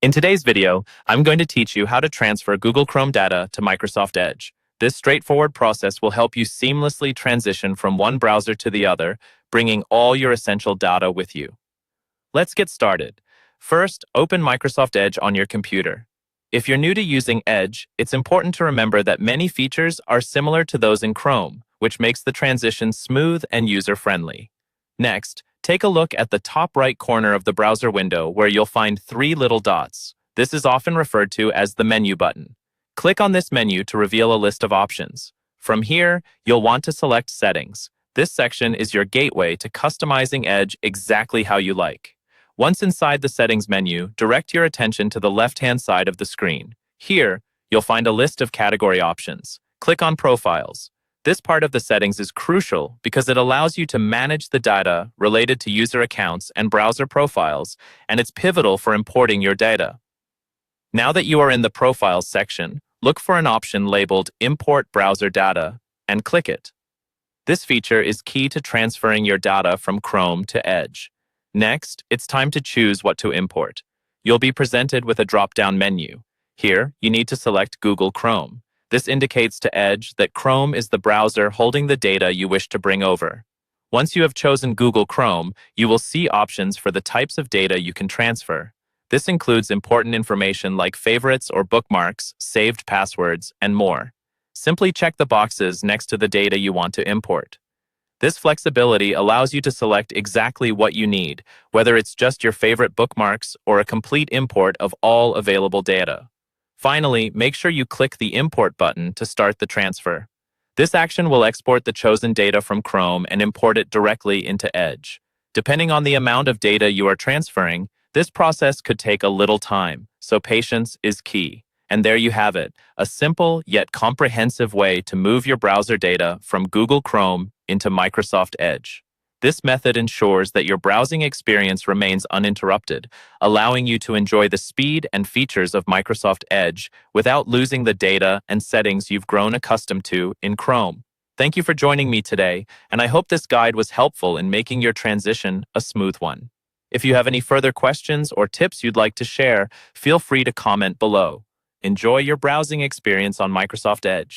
In today's video, I'm going to teach you how to transfer Google Chrome data to Microsoft Edge. This straightforward process will help you seamlessly transition from one browser to the other, bringing all your essential data with you. Let's get started. First, open Microsoft Edge on your computer. If you're new to using Edge, it's important to remember that many features are similar to those in Chrome, which makes the transition smooth and user-friendly. Next, take a look at the top right corner of the browser window where you'll find three little dots. This is often referred to as the menu button. Click on this menu to reveal a list of options. From here, you'll want to select Settings. This section is your gateway to customizing Edge exactly how you like. Once inside the Settings menu, direct your attention to the left-hand side of the screen. Here, you'll find a list of category options. Click on Profiles. This part of the settings is crucial because it allows you to manage the data related to user accounts and browser profiles, and it's pivotal for importing your data. Now that you are in the Profiles section, look for an option labeled Import Browser Data and click it. This feature is key to transferring your data from Chrome to Edge. Next, it's time to choose what to import. You'll be presented with a drop-down menu. Here, you need to select Google Chrome. This indicates to Edge that Chrome is the browser holding the data you wish to bring over. Once you have chosen Google Chrome, you will see options for the types of data you can transfer. This includes important information like favorites or bookmarks, saved passwords, and more. Simply check the boxes next to the data you want to import. This flexibility allows you to select exactly what you need, whether it's just your favorite bookmarks or a complete import of all available data. Finally, make sure you click the Import button to start the transfer. This action will export the chosen data from Chrome and import it directly into Edge. Depending on the amount of data you are transferring, this process could take a little time, so patience is key. And there you have it, a simple yet comprehensive way to move your browser data from Google Chrome into Microsoft Edge. This method ensures that your browsing experience remains uninterrupted, allowing you to enjoy the speed and features of Microsoft Edge without losing the data and settings you've grown accustomed to in Chrome. Thank you for joining me today, and I hope this guide was helpful in making your transition a smooth one. If you have any further questions or tips you'd like to share, feel free to comment below. Enjoy your browsing experience on Microsoft Edge.